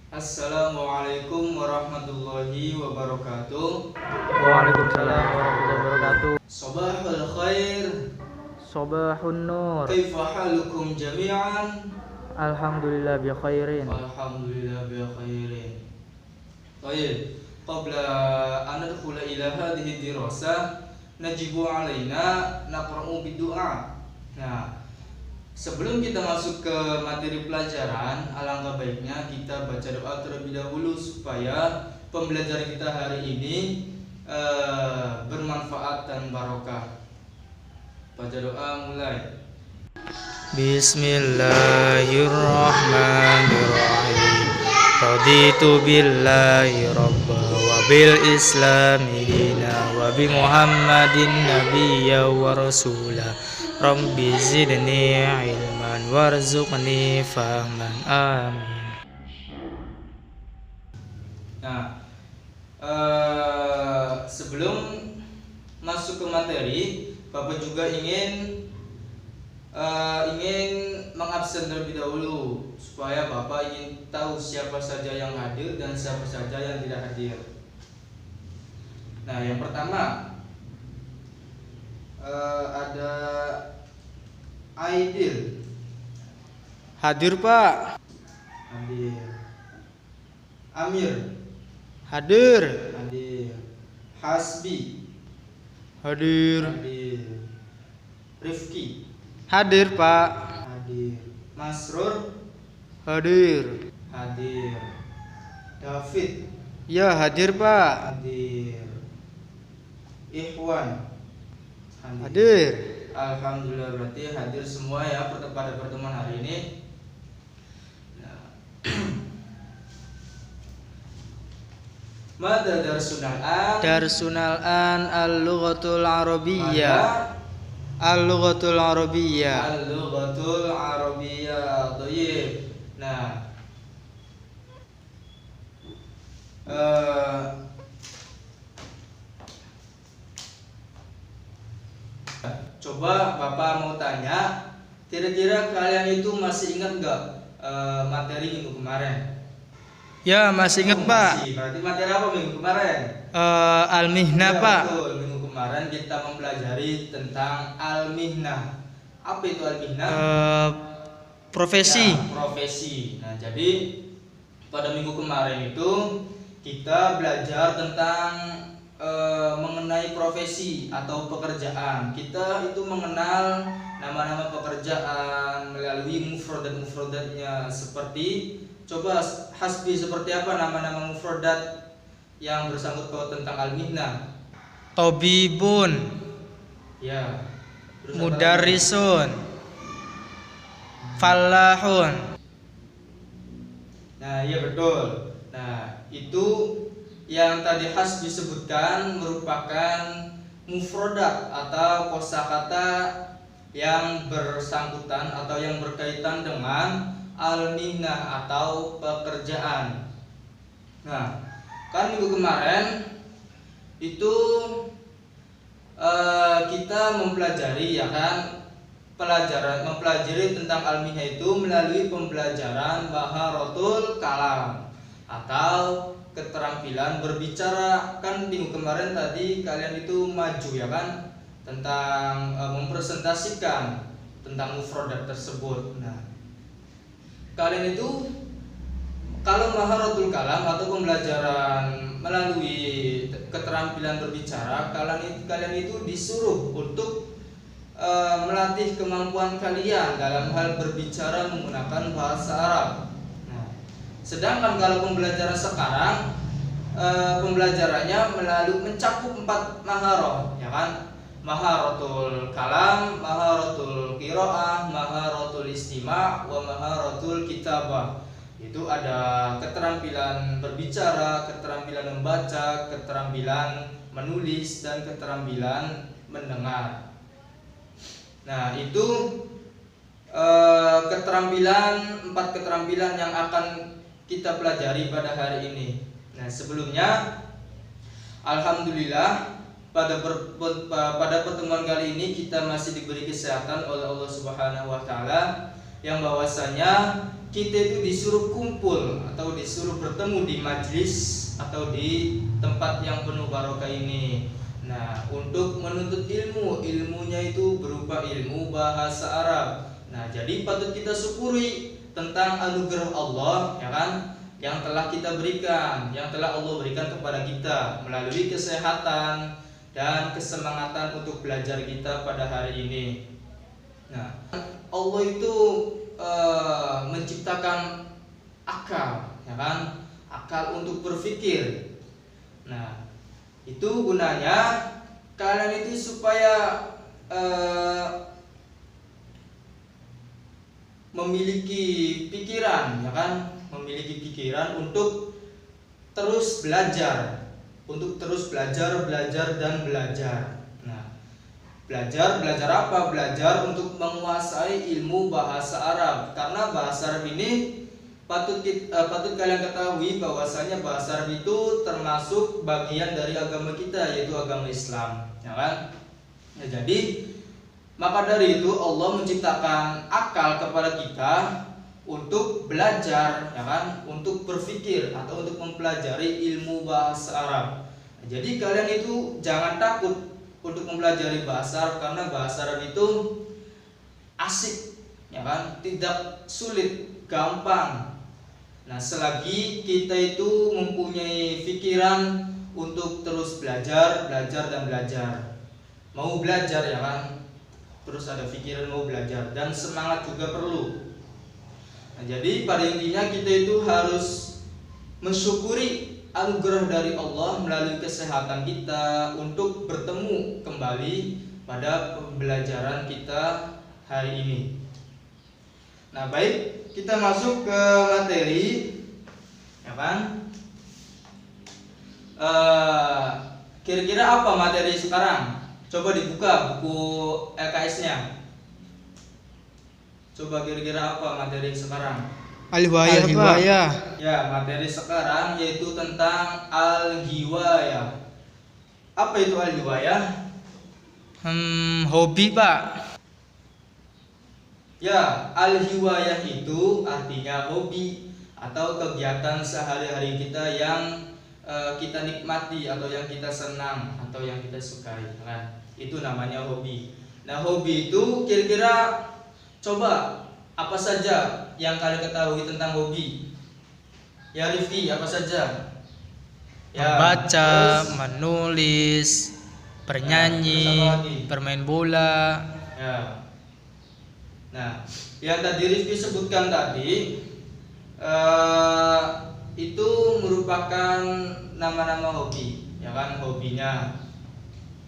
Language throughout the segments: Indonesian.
Assalamualaikum warahmatullahi wabarakatuh. Waalaikumsalam warahmatullahi wabarakatuh. Sabahul khair. Sobahun nur. Kaifa halukum jami'an? Alhamdulillah bi khairin. Alhamdulillah bi khairin. Baik, qabla an nadkhula ila hadhihi dirasah najibu alaina naqra'u bidu'a. Nah, sebelum kita masuk ke materi pelajaran, alangkah baiknya kita baca doa terlebih dahulu supaya pembelajaran kita hari ini bermanfaat dan barokah. Baca doa mulai. Bismillahirrahmanirrahim. Raditu billahi rabba wa bil islami dina wa bi Muhammadin nabiyya wa rasula. Rabbi zidni ilman warzuqni fahman. Amin. Nah, sebelum masuk ke materi, Bapak juga ingin mengabsen terlebih dahulu supaya Bapak ingin tahu siapa saja yang hadir dan siapa saja yang tidak hadir. Nah, yang pertama ada Aidil. Hadir Pak. Hadir. Amir. Hadir. Hadir. Hasbi. Hadir. Hadir. Rifki. Hadir Pak. Hadir. Masrur. Hadir. Hadir. David. Ya hadir Pak. Hadir. Ikhwan. Hadir. Alhamdulillah, berarti hadir semua ya pada pertemuan hari ini. Nah. Mada darsunal an. Darsunal an al-lughatul arabiyyah. Al-lughatul arabiyyah. Al-lughatul arabiyyah. Thayyib. Nah, coba Bapak mau tanya, kira-kira kalian itu masih ingat nggak materi minggu kemarin? Ya masih ingat Pak. Masih. Berarti materi apa minggu kemarin? Al-mihnah Ya, Pak. betul. Minggu kemarin kita mempelajari tentang al-mihnah. Apa itu al-mihnah? Profesi. Ya, profesi. Nah, jadi pada minggu kemarin itu kita belajar tentang mengenai profesi atau pekerjaan. Kita itu mengenal nama-nama pekerjaan melalui mufradat-mufradatnya. Seperti, coba Hasbi, seperti apa nama-nama mufradat yang bersangkut paut tentang al-mihnah? Tabibun. Ya. Terus apa lagi? Mudarrisun. Fallahun. Nah, iya betul. Nah, itu yang tadi Hasbi disebutkan merupakan mufradat atau kosakata yang bersangkutan atau yang berkaitan dengan al-mihnah atau pekerjaan. Nah, kan minggu kemarin itu kita mempelajari, ya kan, mempelajari tentang al-mihnah itu melalui pembelajaran maharatul kalam atau keterampilan berbicara. Kan minggu kemarin tadi kalian itu maju, ya kan, tentang mempresentasikan tentang mufradat tersebut. Nah, kalian itu kalau maharatul kalam atau pembelajaran melalui keterampilan berbicara, kalian itu disuruh untuk melatih kemampuan kalian dalam hal berbicara menggunakan bahasa Arab. Nah, sedangkan kalau pembelajaran sekarang pembelajarannya mencakup 4 maharah, ya kan? Maharatul kalam, maharatul qiraah, maharatul istima', wa maharatul kitabah. Itu ada keterampilan berbicara, keterampilan membaca, keterampilan menulis, dan keterampilan mendengar. Nah, itu empat keterampilan yang akan kita pelajari pada hari ini. Nah, sebelumnya alhamdulillah pada pertemuan kali ini kita masih diberi kesehatan oleh Allah Subhanahu wa taala, yang bahwasanya kita itu disuruh kumpul atau disuruh bertemu di majlis atau di tempat yang penuh barokah ini. Nah, untuk menuntut ilmu, ilmunya itu berupa ilmu bahasa Arab. Nah, jadi patut kita syukuri tentang anugerah Allah, ya kan, yang telah kita berikan, yang telah Allah berikan kepada kita melalui kesehatan dan kesemangatan untuk belajar kita pada hari ini. Nah, Allah itu menciptakan akal, ya kan, akal untuk berpikir. Nah, itu gunanya kalian itu supaya memiliki pikiran, ya kan, memiliki pikiran untuk terus belajar, belajar dan belajar. Nah, belajar apa? Belajar untuk menguasai ilmu bahasa Arab, karena bahasa Arab ini patut kalian ketahui bahwasanya bahasa Arab itu termasuk bagian dari agama kita, yaitu agama Islam, ya kan? Ya, jadi maka dari itu Allah menciptakan akal kepada kita untuk belajar, ya kan, untuk berpikir atau untuk mempelajari ilmu bahasa Arab. Nah, jadi kalian itu jangan takut untuk mempelajari bahasa Arab, karena bahasa Arab itu asik, ya kan, tidak sulit, gampang. Nah, selagi kita itu mempunyai pikiran untuk terus belajar dan belajar, mau belajar, ya kan, terus ada pikiran mau belajar dan semangat juga perlu. Nah, jadi pada intinya kita itu harus mensyukuri anugerah dari Allah melalui kesehatan kita untuk bertemu kembali pada pembelajaran kita hari ini. Nah, baik, kita masuk ke materi, ya kan? Kira-kira apa materi sekarang? Coba dibuka buku LKS-nya. Coba kira-kira apa materi sekarang? Al-Hiwayah. Ya, materi sekarang yaitu tentang al-hiwayah. Apa itu al-hiwayah? Hobi, Pak. Ya, al-hiwayah itu artinya hobi atau kegiatan sehari-hari kita yang kita nikmati atau yang kita senang atau yang kita sukai, kan? Itu namanya hobi. Nah, hobi itu kira-kira coba apa saja yang kalian ketahui tentang hobi? Ya, Rifki, apa saja? Ya, Membaca, terus, menulis, bernyanyi, terus apa lagi? bermain bola. Ya. Nah, yang tadi Rifki sebutkan tadi itu merupakan nama-nama hobi, ya kan, hobinya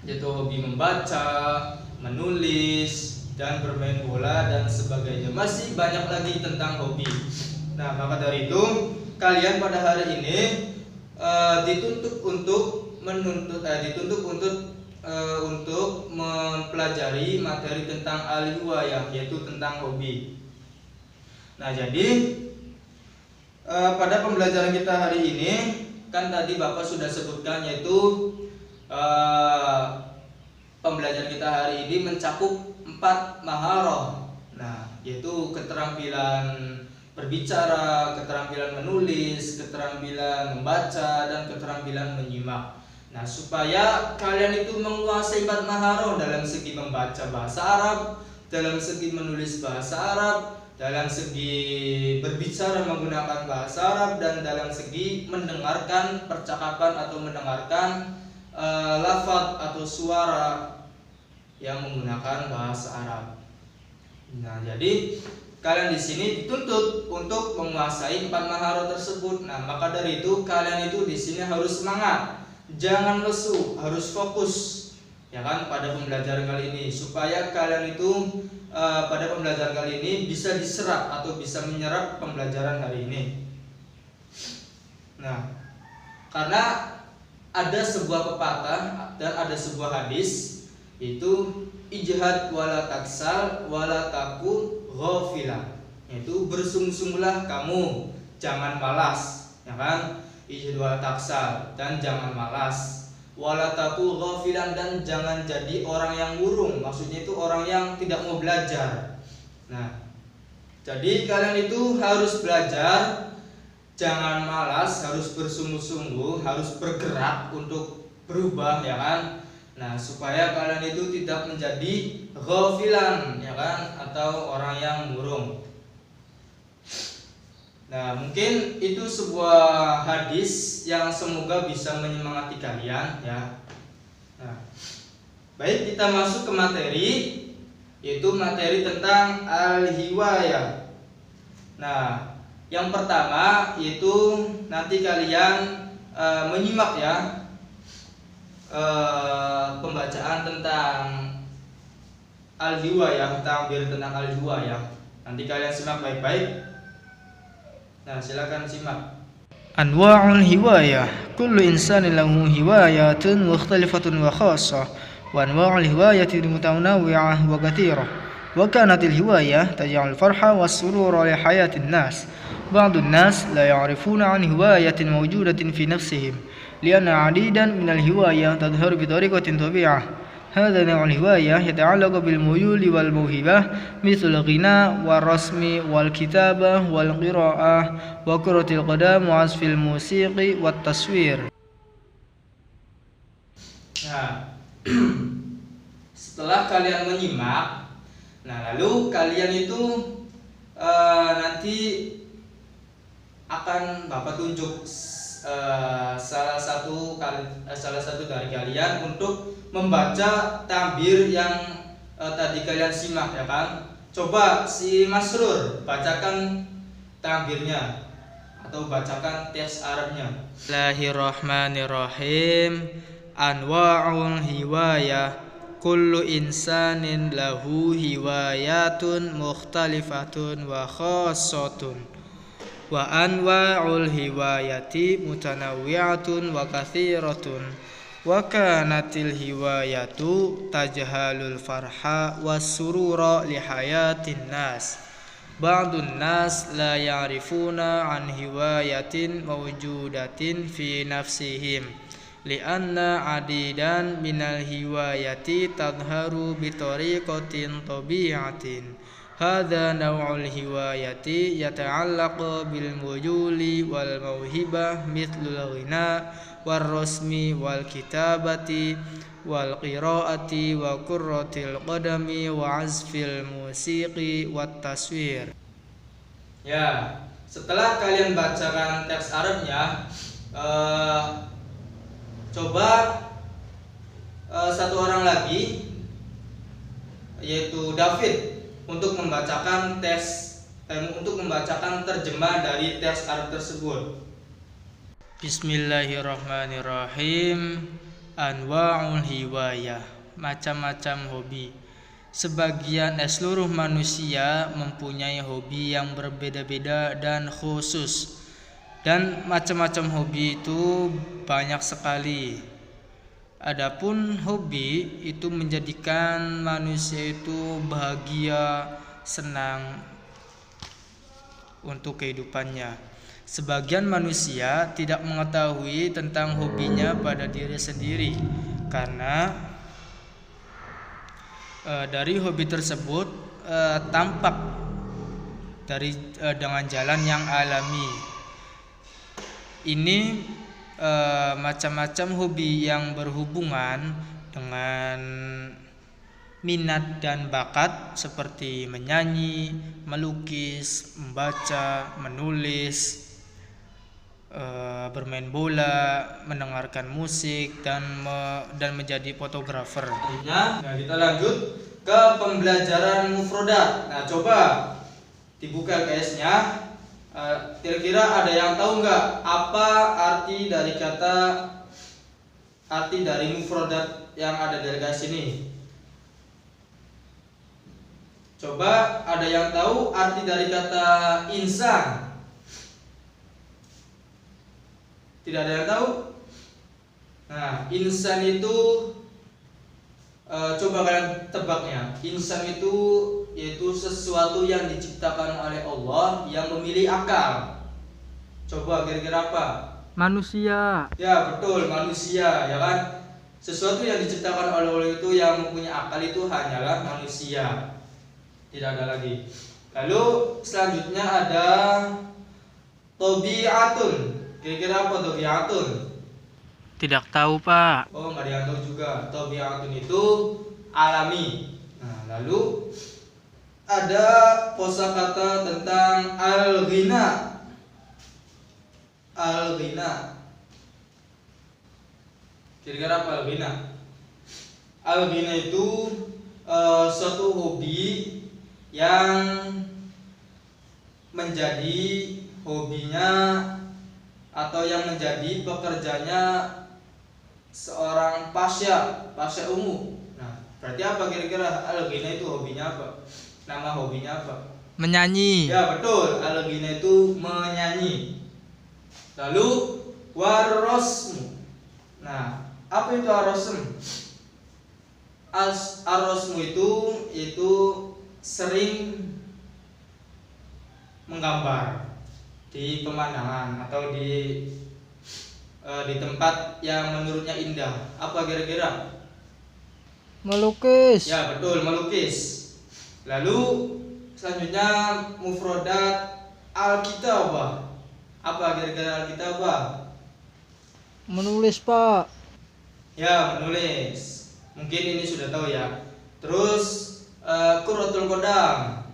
yaitu hobi membaca, menulis, dan bermain bola dan sebagainya. Masih banyak lagi tentang hobi. Nah, maka dari itu kalian pada hari ini dituntut untuk mempelajari materi tentang al-hiwayah, yaitu tentang hobi. Nah, jadi pada pembelajaran kita hari ini kan tadi Bapak sudah sebutkan, yaitu pembelajaran kita hari ini mencakup 4 maharah. Nah, yaitu keterampilan berbicara, keterampilan menulis, keterampilan membaca, dan keterampilan menyimak. Nah, supaya kalian itu menguasai 4 maharah dalam segi membaca bahasa Arab, dalam segi menulis bahasa Arab, dalam segi berbicara menggunakan bahasa Arab, dan dalam segi mendengarkan percakapan atau mendengarkan lafaz atau suara yang menggunakan bahasa Arab. Nah, jadi kalian di sini dituntut untuk menguasai 4 maharah tersebut. Nah, maka dari itu kalian itu di sini harus semangat, jangan lesu, harus fokus, ya kan, pada pembelajaran kali ini, supaya kalian itu pada pembelajaran kali ini bisa diserap atau bisa menyerap pembelajaran hari ini. Nah, karena ada sebuah pepatah dan ada sebuah hadis, yaitu ijhad wala taksal wala takun ghafilah, yaitu bersungguh-sungguhlah kamu, jangan malas, ya kan, ijhad wala taksal, dan jangan malas, wala takun ghafilan, dan jangan jadi orang yang murung, maksudnya itu orang yang tidak mau belajar. Nah, Jadi kalian itu harus belajar, jangan malas, harus bersungguh-sungguh, harus bergerak untuk berubah, ya kan? Nah, supaya kalian itu tidak menjadi ghafilan, ya kan, atau orang yang murung. Nah, mungkin itu sebuah hadis yang semoga bisa menyemangati kalian, ya. Nah, baik, kita masuk ke materi, yaitu materi tentang al-hiwayah. Nah, yang pertama yaitu nanti kalian menyimak ya pembacaan tentang al-hiwayah, takbir tentang al-hiwayah. Nanti kalian simak baik-baik. Nah, silakan simak. Anwa'ul hiwayah. Kullu insanin lahu hiwayatun mukhtalifatun wa khassah. Wa anwa'ul hiwayati mutanawwi'ah wa katsirah. Wa kanatil hiwayah taj'alul farha was-surura li hayatin nas. Ba'dun nas la ya'rifuna 'an hiwayatin mawjudatin fi nafsihim li'anna 'adidan minal hiwayah tadhharu bi tariqatin tabi'ah. هذا نوع الهواية يتعلق بالميول والموهبة مثل الغناء والرسم والكتابة والقراءة وكرة القدم وعزف الموسيقى والتصوير. Nah, setelah kalian menyimak, nah lalu kalian itu nanti akan Bapak tunjuk salah satu dari kalian untuk membaca takbir yang tadi kalian simak, ya kan? Coba si Masrur bacakan takbirnya atau bacakan teks Arabnya. Bismillahirrahmanirrahim. Anwa'ul hiwayah. Kullu insanin lahu hiwayatun mukhtalifatun wa khassatun. Wa anwa'ul hiwayati mutanawwi'atun wa katsiratun. Wa kanatil hiwayatu tajhalul farha was-surura li hayatin nas. Ba'dun nas la ya'rifuna 'an hiwayatin mawjudatin fi nafsihim li'anna 'adidan minal hiwayati tadhharu bi tariqatin tabi'atin. Hadza naw'ul hiwayati yata'allaqu bil muyuli wal mauhibah mithlul ghina war rasmi wal kitabati wal qiraati wa qurratil qadami wa azfil musiqi wat taswir. Ya, setelah kalian bacakan teks Arabnya, coba satu orang lagi yaitu David untuk membacakan terjemah dari teks Arab tersebut. Bismillahirrahmanirrahim. Anwa'ul hiwayah. Macam-macam hobi. Seluruh manusia mempunyai hobi yang berbeda-beda dan khusus. Dan macam-macam hobi itu banyak sekali. Adapun hobi itu menjadikan manusia itu bahagia, senang untuk kehidupannya. Sebagian manusia tidak mengetahui tentang hobinya pada diri sendiri karena dari hobi tersebut tampak dengan jalan yang alami. Ini macam-macam hobi yang berhubungan dengan minat dan bakat seperti menyanyi, melukis, membaca, menulis, bermain bola, mendengarkan musik dan menjadi fotografer. Nah, kita lanjut ke pembelajaran mufrodat. Nah, coba dibuka LKS-nya. Kira-kira ada yang tahu nggak apa arti dari mufrodat yang ada di LKS ini? Coba ada yang tahu arti dari kata insan? Tidak ada yang tahu? Nah, insan itu coba kalian tebaknya. Insan itu yaitu sesuatu yang diciptakan oleh Allah yang memiliki akal. Coba kira-kira apa? Manusia. Ya, betul, manusia, ya kan? Sesuatu yang diciptakan oleh Allah itu yang mempunyai akal itu hanyalah manusia. Tidak ada lagi. Lalu selanjutnya ada tobi'atun. Kira-kira apa tobi'atun? Tidak tahu, Pak. Oh, nggak diatur juga. Tobi'atun itu alami. Nah, lalu ada kosakata tentang al-ghina. Al-ghina. Kira-kira apa al-ghina? Al-ghina itu suatu hobi yang menjadi hobinya atau yang menjadi pekerjanya seorang pasya umum. Nah, berarti apa kira-kira al-ghina itu hobinya apa? Nama hobinya apa? Menyanyi. Ya, betul. Al-ghina itu menyanyi. Lalu warosmu. Nah, apa itu arosm? Arosmu itu sering menggambar di pemandangan atau di tempat yang menurutnya indah. Apa kira-kira? Melukis. Ya, betul, melukis. Lalu selanjutnya mufrodat alkitabah. Apa kira-kira alkitabah? Menulis, Pak. Ya, menulis. Mungkin ini sudah tahu ya. Terus kuratul qadam.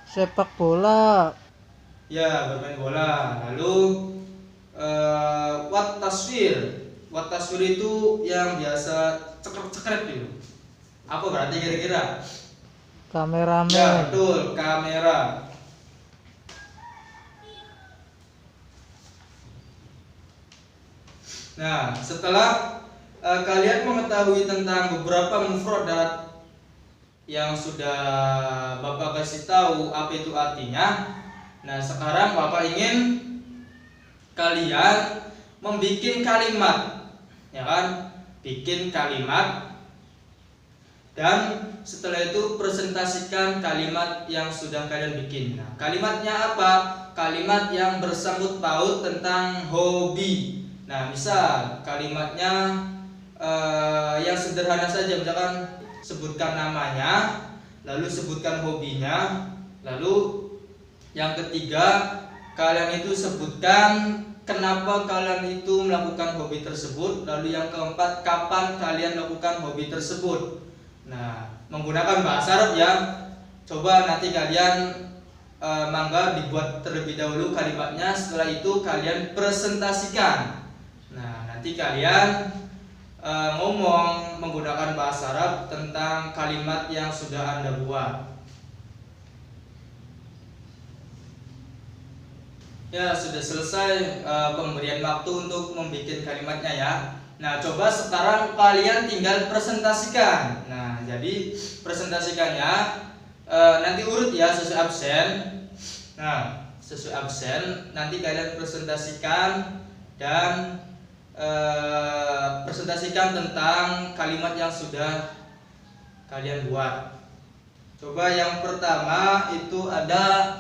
Sepak bola. Ya, bermain bola. Lalu wat taswir. Wat taswir itu yang biasa cekrek-cekrek gitu. Apa berarti kira-kira? Kameramen. Ya, betul, kamera. Nah, setelah kalian mengetahui tentang beberapa mufradat yang sudah Bapak kasih tahu apa itu artinya. Nah, sekarang Bapak ingin kalian membuat kalimat, ya kan? Bikin kalimat dan setelah itu presentasikan kalimat yang sudah kalian bikin. Nah, kalimatnya apa? Kalimat yang bersangkut paut tentang hobi. Nah, misal kalimatnya yang sederhana saja, misalkan sebutkan namanya, lalu sebutkan hobinya, lalu yang ketiga kalian itu sebutkan kenapa kalian itu melakukan hobi tersebut, lalu yang keempat kapan kalian melakukan hobi tersebut. Nah, menggunakan bahasa Arab ya. Coba nanti kalian mangga dibuat terlebih dahulu kalimatnya, setelah itu kalian presentasikan. Nah, nanti kalian ngomong menggunakan bahasa Arab tentang kalimat yang sudah Anda buat. Ya, sudah selesai pemberian waktu untuk membuat kalimatnya ya. Nah, coba sekarang kalian tinggal presentasikan. Nah, jadi presentasikannya nanti urut ya sesuai absen. Nah, sesuai absen nanti kalian presentasikan dan presentasikan tentang kalimat yang sudah kalian buat. Coba yang pertama itu ada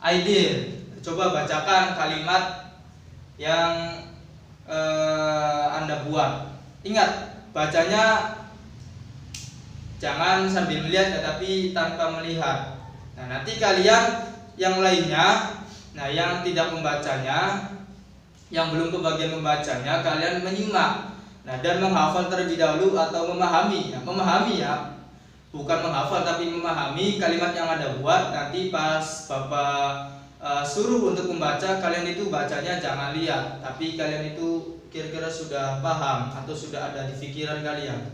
Aidil. Coba bacakan kalimat yang Anda buat. Ingat, bacanya jangan sambil melihat tetapi tanpa melihat. Nah, nanti kalian yang lainnya, nah yang tidak membacanya, yang belum kebagian membacanya, kalian menyimak. Nah, dan menghafal terlebih dahulu atau memahami. Nah, memahami ya, bukan menghafal tapi memahami kalimat yang Anda buat. Nanti pas Bapak suruh untuk membaca, kalian itu bacanya jangan lihat, tapi kalian itu kira-kira sudah paham atau sudah ada di pikiran kalian.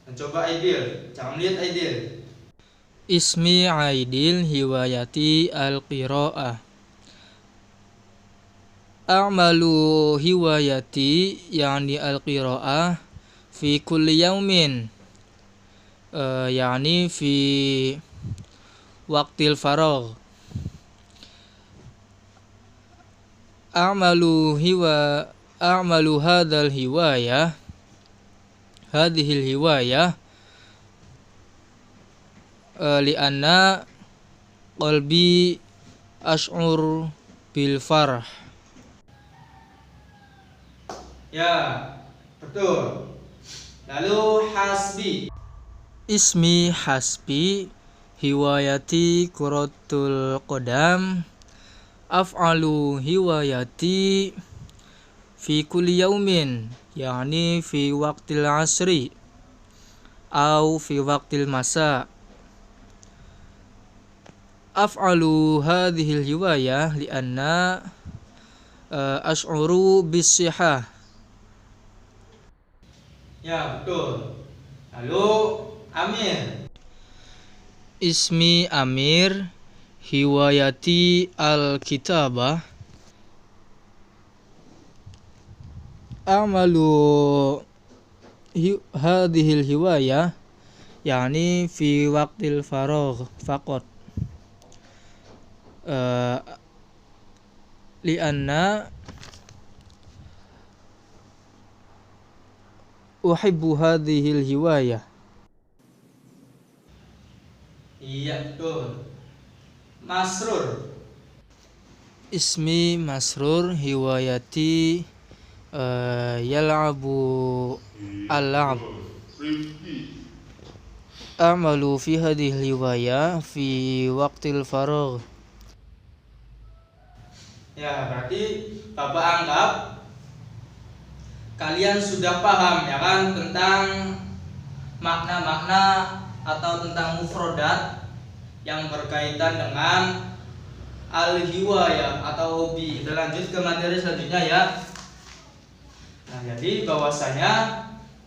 Nah, coba Aidil, jangan lihat Aidil. Ismi Aidil, hiwayati al-qira'ah. A'malu hiwayati yani al-qira'ah fi kulli yaumin, yani fi waqtil faragh. A'malu hadhal hiwayah, hadhil hiwayah, li'anna qalbi ash'ur bil farh. Ya, betul. Lalu hasbi. Ismi hasbi hiwayati kuratul qadam. Af'alu hiwayati fi kulli yaumin, yani fi waqtil asri au fi waqtil masa. Af'alu hadhil hiwayah lianna ash'uru bisihah. Ya, betul. Lalu Amir. Ismi Amir, hiwayati al-kitabah. A'malu hadhil hiwayah, yani fi waqtil faragh faqat. Lianna uhibbu hadhil hiwayah. Iya, betul. Masrur. Ismi Masrur, hiwayati yal'abu al-la'b. A'malu fi hadhihi hiwayah fi waqtil faragh. Ya, berarti Bapak anggap kalian sudah paham ya kan tentang makna-makna atau tentang mufrodat yang berkaitan dengan al-hiwayah atau hobi. Kita lanjut ke materi selanjutnya ya. Nah, jadi bahwasanya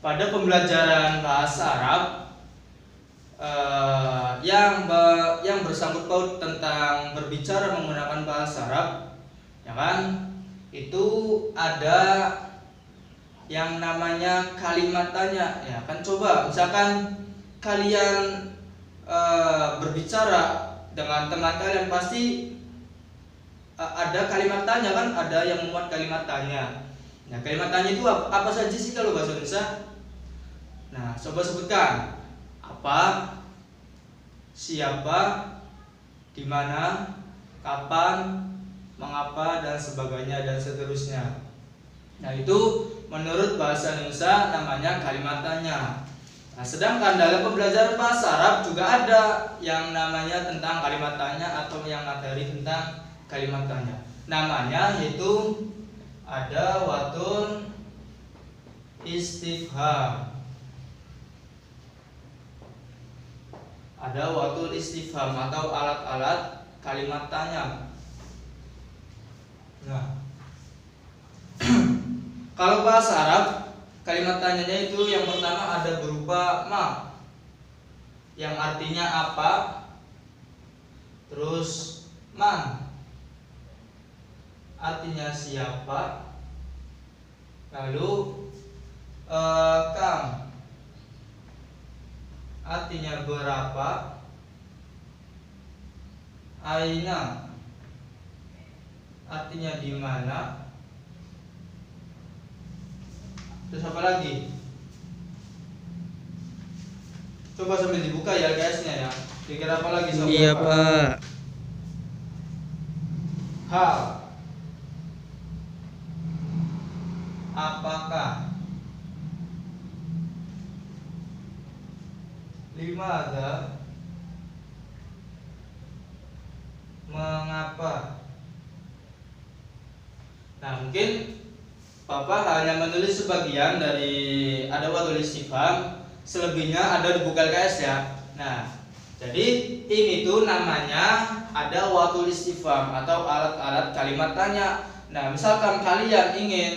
pada pembelajaran bahasa Arab yang bersangkut paut tentang berbicara menggunakan bahasa Arab, ya kan, itu ada yang namanya kalimat tanya, ya kan. Coba misalkan kalian berbicara dengan teman kalian, pasti ada kalimat tanya kan, ada yang memuat kalimat tanya. Nah, kalimat tanya itu apa saja sih kalau bahasa Indonesia? Nah, coba sebutkan. Apa, siapa, di mana, kapan, mengapa, dan sebagainya dan seterusnya. Nah, itu menurut bahasa Indonesia namanya kalimat tanya. Nah, sedangkan dalam pembelajaran bahasa Arab juga ada yang namanya tentang kalimat tanya atau yang materi tentang kalimat tanya. Namanya yaitu ada watun istifham. Ada watul istifham atau alat-alat kalimat tanya. Nah, kalau bahasa Arab kalimat tanyanya itu yang pertama ada berupa ma, yang artinya apa, terus man, artinya siapa, lalu kam, artinya berapa, aina, artinya di mana, terus apa lagi? Coba sambil dibuka ya guysnya ya. Kira-kira apa lagi sobat? Iya, Pak. Hal, apakah, limada, mengapa. Nah, mungkin Bapak hanya menulis sebagian dari ada watul istifham, selebihnya ada di buku LKS ya. Nah, jadi ini tuh namanya ada watul istifham atau alat-alat kalimat tanya. Nah, misalkan kalian ingin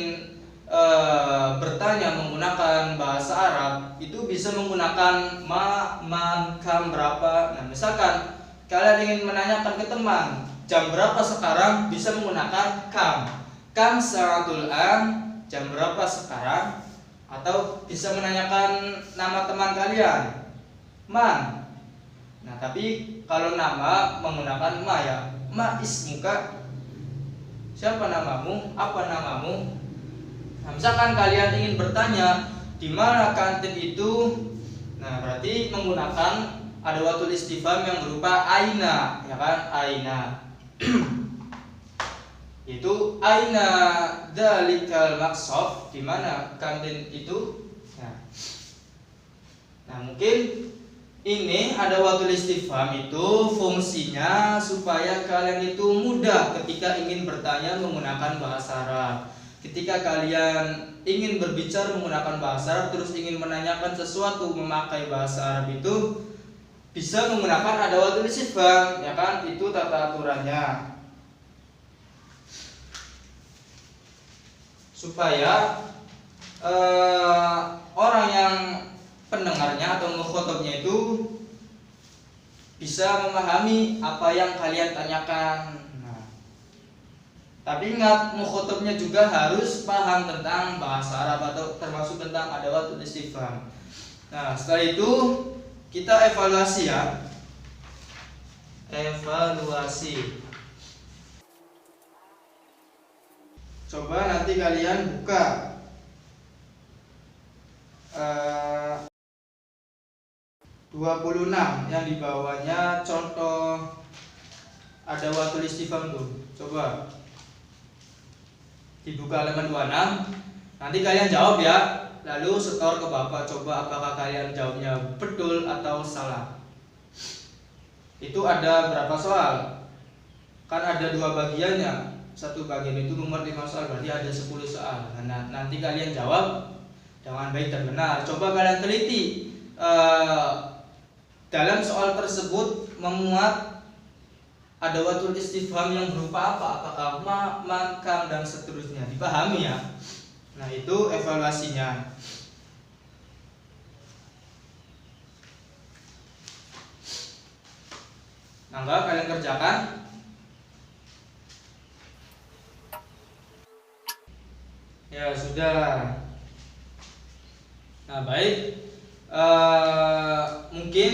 bertanya menggunakan bahasa Arab, itu bisa menggunakan ma, man, kam, berapa. Nah, misalkan kalian ingin menanyakan ke teman jam berapa sekarang, bisa menggunakan kam sa'atul an, jam berapa sekarang. Atau bisa menanyakan nama teman kalian, man. Nah, tapi kalau nama menggunakan ma ya, ma ismuka, siapa namamu, apa namamu. Nah, misalkan kalian ingin bertanya di mana kantin itu, nah berarti menggunakan ada watul istifham yang berupa aina, ya kan, aina. Itu aina dalikal maqsad, di mana kantin itu. Nah, mungkin ini adawatul istifham itu fungsinya supaya kalian itu mudah ketika ingin bertanya menggunakan bahasa Arab. Ketika kalian ingin berbicara menggunakan bahasa Arab terus ingin menanyakan sesuatu memakai bahasa Arab itu bisa menggunakan adawatul istifham, ya kan? Itu tata aturannya. Supaya orang yang pendengarnya atau mukhatabnya itu bisa memahami apa yang kalian tanyakan. Nah, tapi ingat mukhatabnya juga harus paham tentang bahasa Arab atau termasuk tentang adawatul istifham. Nah, setelah itu kita evaluasi ya. Evaluasi. Coba nanti kalian buka 26 yang di bawahnya contoh adawatul istifham tuh. Coba dibuka halaman 26. Nanti kalian jawab ya. Lalu setor ke Bapak. Coba apakah kalian jawabnya betul atau salah. Itu ada berapa soal? Kan ada 2 bagiannya. Satu bagian itu nomor 5 soal, berarti ada 10 soal. Nah, nanti kalian jawab dengan baik dan benar. Coba kalian teliti dalam soal tersebut memuat adawatul istifham yang berupa apa? Apakah ma, man, kam, dan seterusnya. Dipahami ya? Nah, itu evaluasinya. Nah, enggak kalian kerjakan? Ya, sudah. Nah, baik. Mungkin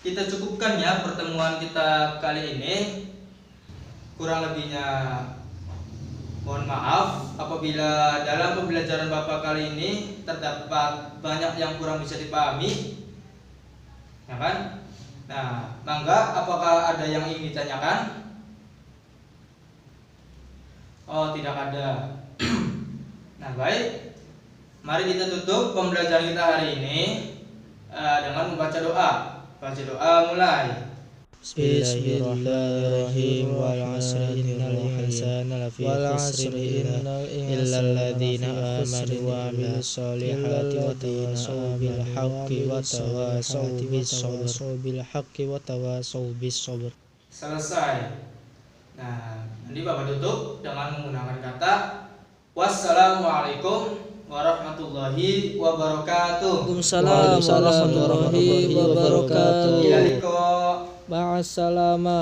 kita cukupkan ya pertemuan kita kali ini. Kurang lebihnya mohon maaf apabila dalam pembelajaran Bapak kali ini terdapat banyak yang kurang bisa dipahami, ya kan? Nah, mangga, apakah ada yang ingin ditanyakan? Oh, tidak ada. Nah, baik. Mari kita tutup pembelajaran kita hari ini dengan membaca doa. Baca doa mulai. Bismillahirrahmanirrahim. Wal 'asri innal insana lafi khusr illa alladziina aamanu wa 'amilus shalihati wa tawassaw bil haqqi wa tawassaw bis sabr. Selesai. Nah, nanti Bapak tutup dengan menggunakan kata wassalamualaikum warahmatullahi wabarakatuh. Waalaikumsalam warahmatullahi wabarakatuh. Ila liqa. Ma'assalama.